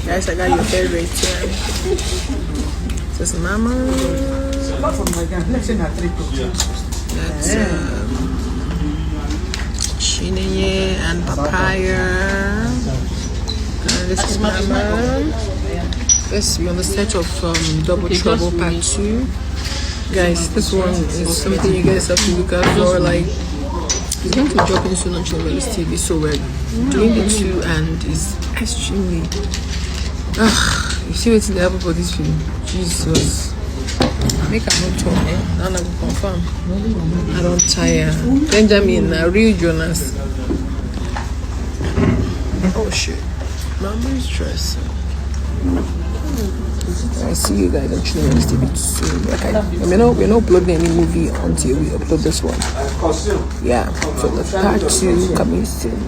Guys, I got your favorite here. This is Mama. That's Chineye and Papaya. And this is Mama. This we're on the set of Double Trouble Part 2. Guys, this one is something you guys have to look out for. Like, it's going to drop in soon on Channel's TV, so we're doing the 2 and it's extremely. You see what's in the apple for this film? Jesus. Make a note on it. Now I will confirm. I don't tire. Benjamin, a real Jonas. Oh shit. Mama is stressing. I see you guys on Channel's TV soon. Okay. We're not uploading any movie until we upload this one. Yeah. So the part 2 coming soon.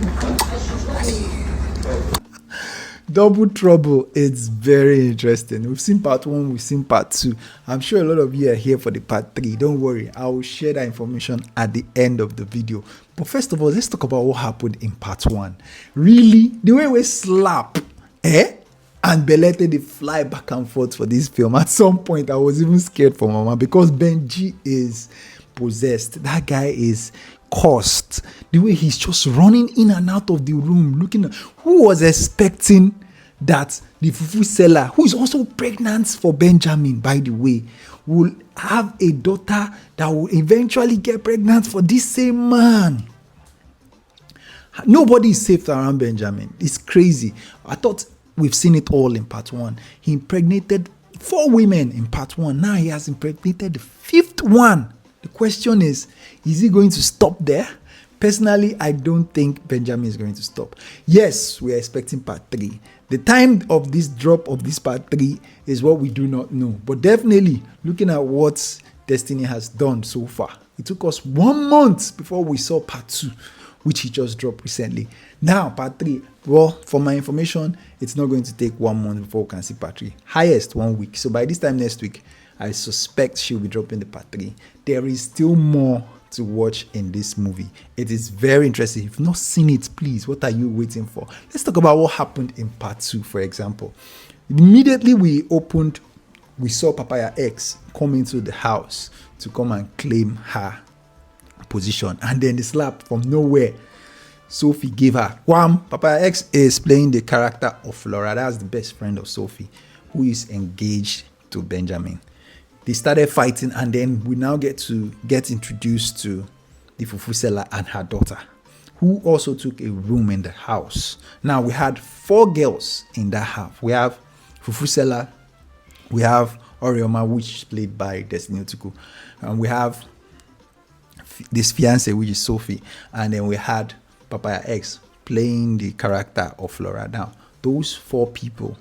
Double Trouble, it's very interesting. We've seen part 1, we've seen part 2. I'm sure a lot of you are here for the part 3. Don't worry, I will share that information at the end of the video. But first of all, let's talk about what happened in part 1. Really, the way we slap, and Belete, they fly back and forth for this film. At some point, I was even scared for Mama because Benji is possessed. That guy is cursed. The way he's just running in and out of the room, looking at who was expecting that the fufu seller, who is also pregnant for Benjamin, by the way, will have a daughter that will eventually get pregnant for this same man. Nobody is safe around Benjamin. It's crazy. I thought we've seen it all in part 1. He impregnated 4 women in part 1. Now he has impregnated the 5th one. The question is he going to stop there? Personally, I don't think Benjamin is going to stop. Yes, we are expecting part 3. The time of this drop of this part 3 is what we do not know. But definitely, looking at what Destiny has done so far, it took us 1 month before we saw part 2, which he just dropped recently. Now, part 3, well, for my information, it's not going to take 1 month before we can see part 3. Highest 1 week. So by this time next week, I suspect she'll be dropping the part 3. There is still more to watch in this movie. It is very interesting. If you've not seen it, please, what are you waiting for? Let's talk about what happened in part 2, for example. Immediately we saw Papaya X come into the house to come and claim her position. And then the slap from nowhere, Sophie gave her wham. Papaya X is playing the character of Flora. That's the best friend of Sophie, who is engaged to Benjamin. They started fighting, and then we now get introduced to the fufu seller and her daughter, who also took a room in the house. Now we had 4 girls in that house. We have fufu seller, we have Orioma, which is played by Destiny Otuku, and we have this fiance, which is Sophie, and then we had Papaya X playing the character of Flora. Now those 4 people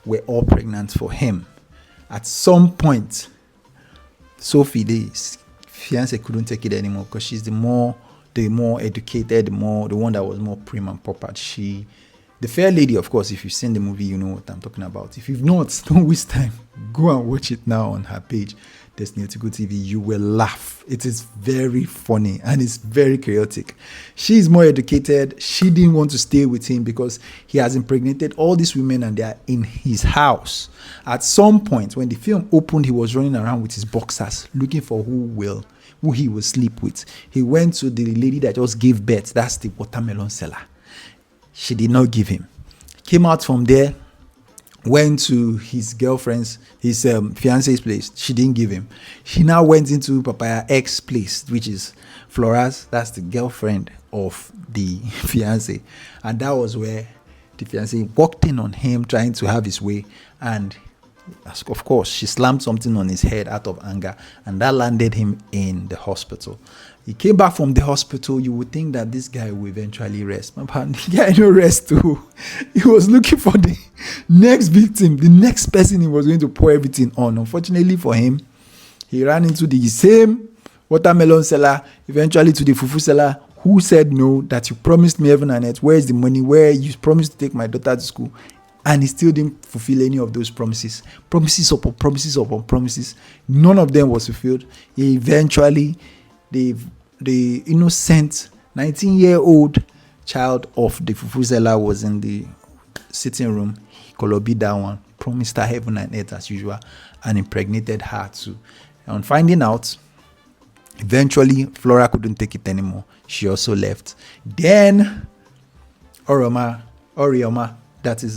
were all pregnant for him. At some point, Sophie, the fiance, couldn't take it anymore because she's the more educated, the one that was more prim and proper. The fair lady, of course. If you've seen the movie, you know what I'm talking about. If you've not, don't waste time. Go and watch it now on her page, Destiny Otuku TV. You will laugh. It is very funny and it's very chaotic. She's more educated. She didn't want to stay with him because he has impregnated all these women and they are in his house. At some point, when the film opened, he was running around with his boxers looking for who he will sleep with. He went to the lady that just gave birth. That's the watermelon seller. She did not give him. Came out from there, went to his girlfriend's, his fiance's place. She didn't give him. He now went into Papaya X's place, which is Flora's. That's the girlfriend of the fiance. And that was where the fiance walked in on him, trying to have his way. And of course, she slammed something on his head out of anger. And that landed him in the hospital. He came back from the hospital. You would think that this guy will eventually rest. But the guy no rest too. He was looking for the next victim, the next person he was going to pour everything on. Unfortunately for him, he ran into the same watermelon seller, eventually to the fufu seller, who said no, that you promised me heaven and earth. Where is the money? Where you promised to take my daughter to school? And he still didn't fulfill any of those promises. Promises upon promises upon promises. None of them was fulfilled. He eventually, the innocent 19-year-old child of the fufu seller was in the sitting room. He colored that one, promised her heaven and earth as usual, and impregnated her too. On finding out, eventually Flora couldn't take it anymore. She also left. Then Orioma, that is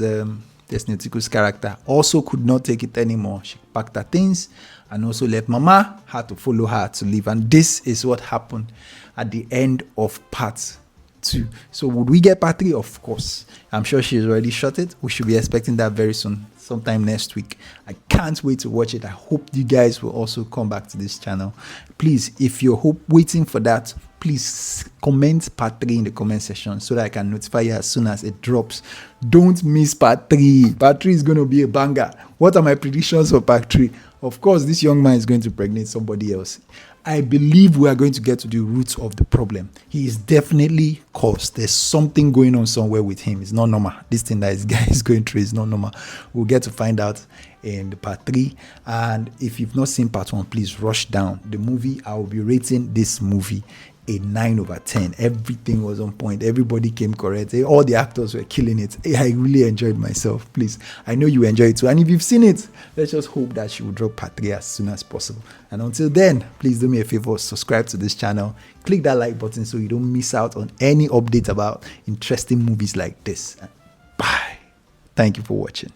Destiny Tiku's character, also could not take it anymore. She packed her things and also left. Mama had to follow her to leave. And this is what happened at the end of part 2. So would we get part 3? Of course. I'm sure she's already shot it. We should be expecting that very soon, sometime next week. I can't wait to watch it. I hope you guys will also come back to this channel. Please, if you're waiting for that, please comment part 3 in the comment section so that I can notify you as soon as it drops. Don't miss part 3. Part 3 is going to be a banger. What are my predictions for part 3? Of course, this young man is going to impregnate somebody else. I believe we are going to get to the roots of the problem. He is definitely cursed. There's something going on somewhere with him. It's not normal. This thing that this guy is going through is not normal. We'll get to find out in the part 3. And if you've not seen part 1, please rush down. The movie, I will be rating this movie a 9/10. Everything was on point. Everybody came correct. All the actors were killing it. I really enjoyed myself. Please, I know you enjoy it too. And if you've seen it, let's just hope that she will drop part 3 as soon as possible. And until then, please do me a favor, subscribe to this channel, click that like button so you don't miss out on any updates about interesting movies like this. Bye. Thank you for watching.